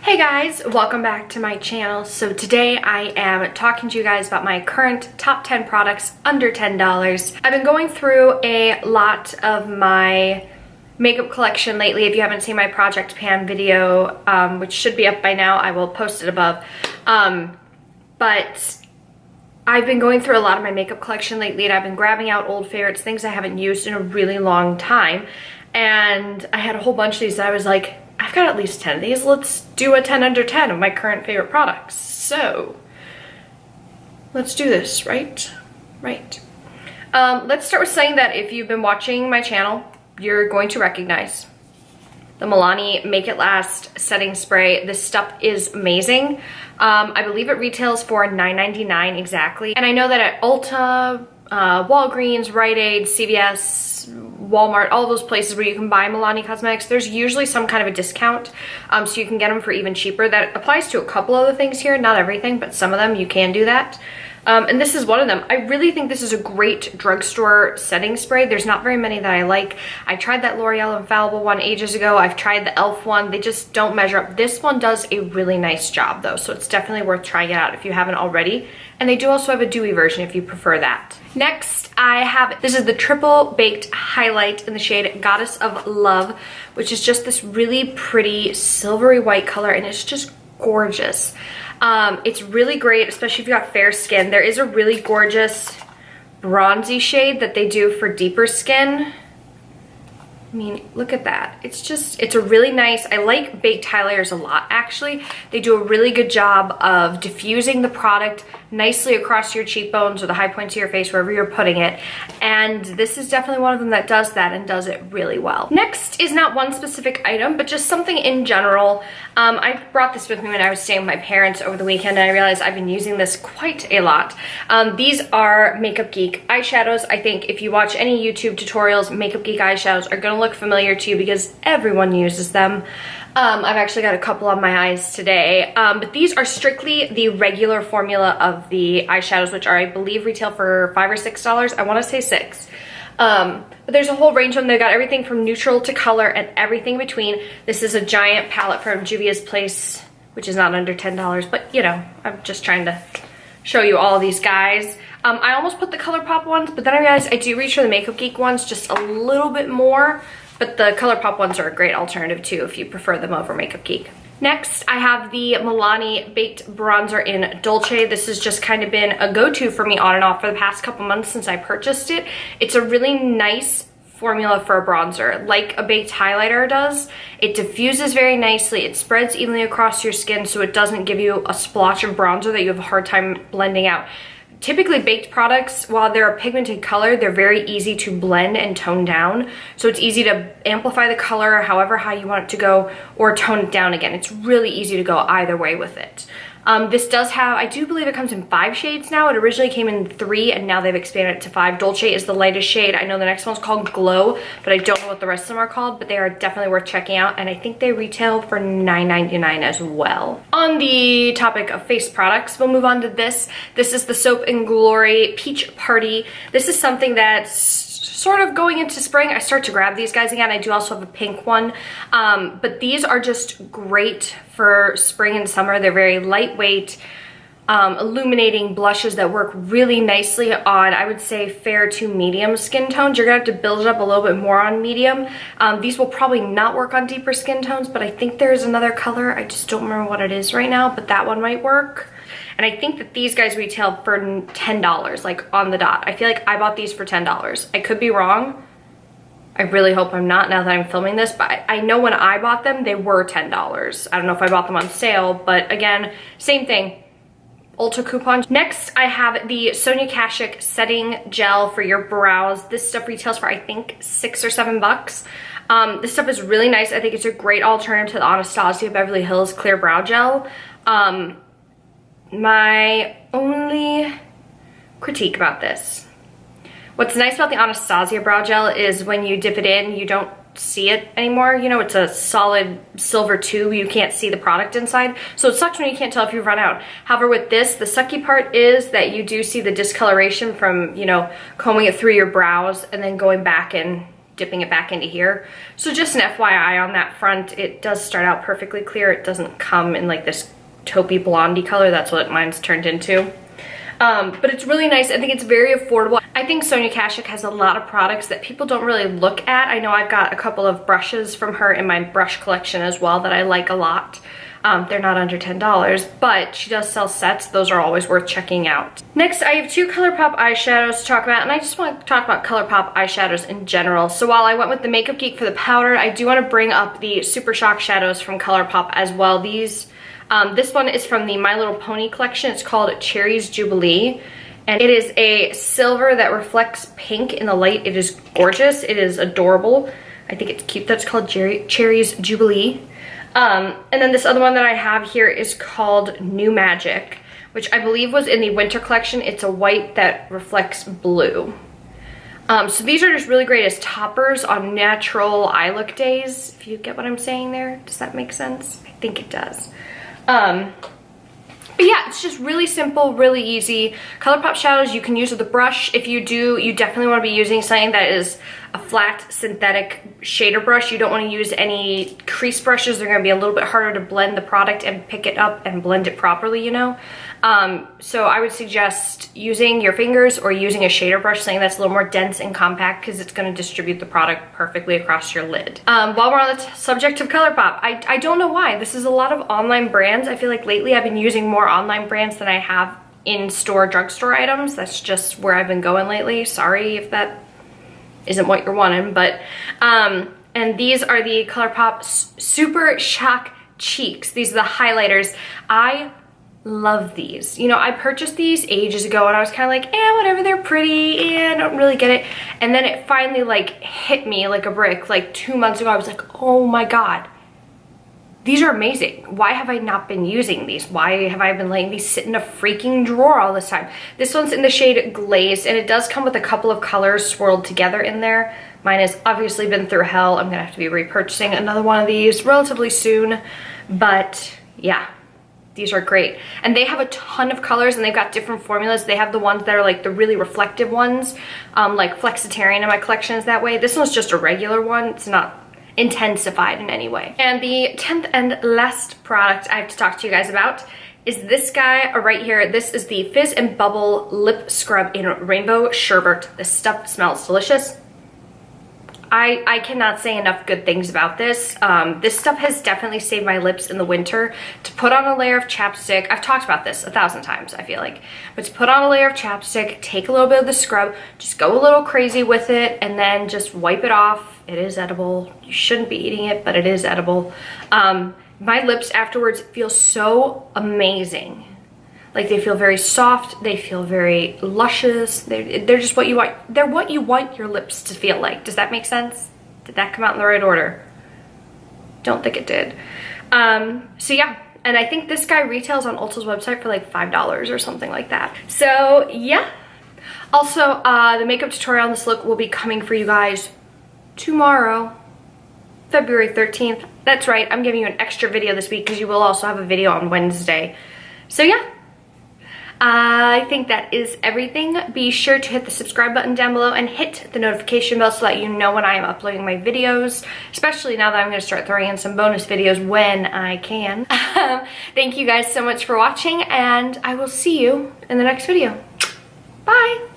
Hey guys, welcome back to my channel. So today I am talking to you guys about my current top 10 products under $10. I've been going through a lot of my makeup collection lately. If you haven't seen my Project Pan video, which should be up by now, I will post it above. But I've been going through a lot of my makeup collection lately, and I've been grabbing out old favorites, things I haven't used in a really long time. And I had a whole bunch of these that I was like, I've got at least 10 of these. Let's do a 10 under 10 of my current favorite products. So let's do this, right? Right. Let's start with saying that if you've been watching my channel, you're going to recognize the Milani Make It Last setting spray. This stuff is amazing. I believe it retails for $9.99 exactly. And I know that at Ulta, Walgreens, Rite Aid, CVS, Walmart, all those places where you can buy Milani cosmetics, there's usually some kind of a discount, so you can get them for even cheaper. That applies to a couple other things here, not everything, but some of them you can do that. And this is one of them. I really think this is a great drugstore setting spray. There's not very many that I like. I tried that L'Oreal Infallible one ages ago. I've tried the e.l.f. one. They just don't measure up. This one does a really nice job though, so it's definitely worth trying it out if you haven't already. And they do also have a dewy version if you prefer that. Next, I have, this is the Triple Baked Highlight in the shade Goddess of Love, which is just this really pretty silvery white color, and it's just gorgeous. It's really great, especially if you got fair skin. There is a really gorgeous bronzy shade that they do for deeper skin. I mean, look at that. It's a really nice, I like baked highlighters a lot, actually. They do a really good job of diffusing the product nicely across your cheekbones or the high points of your face, wherever you're putting it. And this is definitely one of them that does that and does it really well. Next is not one specific item, but just something in general. I brought this with me when I was staying with my parents over the weekend, and I realized I've been using this quite a lot. These are Makeup Geek eyeshadows. I think if you watch any YouTube tutorials, Makeup Geek eyeshadows are gonna look familiar to you because everyone uses them. I've actually got a couple on my eyes today, but these are strictly the regular formula of the eyeshadows, which are, I believe, retail for $5 or $6. I want to say $6. But there's a whole range of them. They've got everything from neutral to color and everything between. This is a giant palette from Juvia's Place, which is not under $10, but you know, I'm just trying to show you all of these guys. I almost put the ColourPop ones, but then I realized I do reach for the Makeup Geek ones just a little bit more. But the ColourPop ones are a great alternative too if you prefer them over Makeup Geek. Next, I have the Milani Baked Bronzer in Dolce. This has just kind of been a go-to for me on and off for the past couple months since I purchased it. It's a really nice formula for a bronzer, like a baked highlighter does. It diffuses very nicely. It spreads evenly across your skin so it doesn't give you a splotch of bronzer that you have a hard time blending out. Typically, baked products, while they're a pigmented color, they're very easy to blend and tone down. So it's easy to amplify the color however high you want it to go, or tone it down again. It's really easy to go either way with it. This does have, I do believe it comes in 5 shades now. It originally came in 3 and now they've expanded it to 5. Dolce is the lightest shade. I know the next one's called Glow, but I don't know what the rest of them are called, but they are definitely worth checking out, and I think they retail for $9.99 as well. On the topic of face products, we'll move on to this. This is the Soap and Glory Peach Party. This is something that's sort of going into spring. I start to grab these guys again. I do also have a pink one, but these are just great for spring and summer. They're very lightweight, illuminating blushes that work really nicely on, I would say, fair to medium skin tones. You're gonna have to build it up a little bit more on medium. These will probably not work on deeper skin tones, but I think there's another color. I just don't remember what it is right now, but that one might work. And I think that these guys retail for $10, like on the dot. I feel like I bought these for $10. I could be wrong. I really hope I'm not now that I'm filming this, but I know when I bought them, they were $10. I don't know if I bought them on sale, but again, same thing. Ulta coupon. Next, I have the Sonia Kashuk Setting Gel for your brows. This stuff retails for, I think, $6 or $7. This stuff is really nice. I think it's a great alternative to the Anastasia Beverly Hills Clear Brow Gel. My only critique about this, what's nice about the Anastasia Brow Gel is when you dip it in, you don't see it anymore. You know, it's a solid silver tube. You can't see the product inside. So it sucks when you can't tell if you've run out. However, with this, the sucky part is that you do see the discoloration from, you know, combing it through your brows and then going back and dipping it back into here. So just an FYI on that front, it does start out perfectly clear. It doesn't come in like this taupey blondie color. That's what mine's turned into. But it's really nice. I think it's very affordable. I think Sonia Kashuk has a lot of products that people don't really look at. I know I've got a couple of brushes from her in my brush collection as well that I like a lot. They're not under $10, but she does sell sets. Those are always worth checking out. Next, I have two ColourPop eyeshadows to talk about, and I just want to talk about ColourPop eyeshadows in general. So while I went with the Makeup Geek for the powder, I do want to bring up the Super Shock shadows from ColourPop as well. These this one is from the My Little Pony collection. It's called Cherries Jubilee, and it is a silver that reflects pink in the light. It is gorgeous. It is adorable. I think it's cute. That's called Cherries Jubilee. And then this other one that I have here is called New Magic, which I believe was in the winter collection. It's a white that reflects blue. So these are just really great as toppers on natural eye look days, if you get what I'm saying there. Does that make sense? I think it does. But yeah, it's just really simple, really easy. ColourPop shadows you can use with a brush. If you do, you definitely want to be using something that is a flat synthetic shader brush. You don't want to use any crease brushes. They're going to be a little bit harder to blend the product and pick it up and blend it properly, you know. So I would suggest using your fingers or using a shader brush, something that's a little more dense and compact, because it's going to distribute the product perfectly across your lid. While we're on the subject of ColourPop, I don't know why. This is a lot of online brands. I feel like lately I've been using more online brands than I have in-store drugstore items. That's just where I've been going lately. Sorry if that isn't what you're wanting, but and these are the ColourPop Super Shock Cheeks. These are the highlighters. I love these. You know, I purchased these ages ago and I was kind of like, whatever, they're pretty, I don't really get it. And then it finally like hit me like a brick. Like 2 months ago, I was like, oh my God, these are amazing. Why have I not been using these? Why have I been letting these sit in a freaking drawer all this time? This one's in the shade Glazed, and it does come with a couple of colors swirled together in there. Mine has obviously been through hell. I'm gonna have to be repurchasing another one of these relatively soon, but yeah. These are great. And they have a ton of colors and they've got different formulas. They have the ones that are like the really reflective ones, like Flexitarian in my collection is that way. This one's just a regular one. It's not intensified in any way. And the 10th and last product I have to talk to you guys about is this guy right here. This is the Fizz and Bubble Lip Scrub in Rainbow Sherbet. This stuff smells delicious. I cannot say enough good things about this. This stuff has definitely saved my lips in the winter. To put on a layer of chapstick, I've talked about this 1,000 times, I feel like. But to put on a layer of chapstick, take a little bit of the scrub, just go a little crazy with it, and then just wipe it off. It is edible. You shouldn't be eating it, but it is edible. My lips afterwards feel so amazing. Like they feel very soft, they feel very luscious, they're just what you want. They're what you want your lips to feel like. Does that make sense? Did that come out in the right order? Don't think it did. So yeah, and I think this guy retails on Ulta's website for like $5 or something like that. So yeah. Also, the makeup tutorial on this look will be coming for you guys tomorrow, February 13th. That's right, I'm giving you an extra video this week because you will also have a video on Wednesday. So yeah. I think that is everything. Be sure to hit the subscribe button down below and hit the notification bell so that you know when I am uploading my videos, especially now that I'm going to start throwing in some bonus videos when I can. Thank you guys so much for watching, and I will see you in the next video. Bye!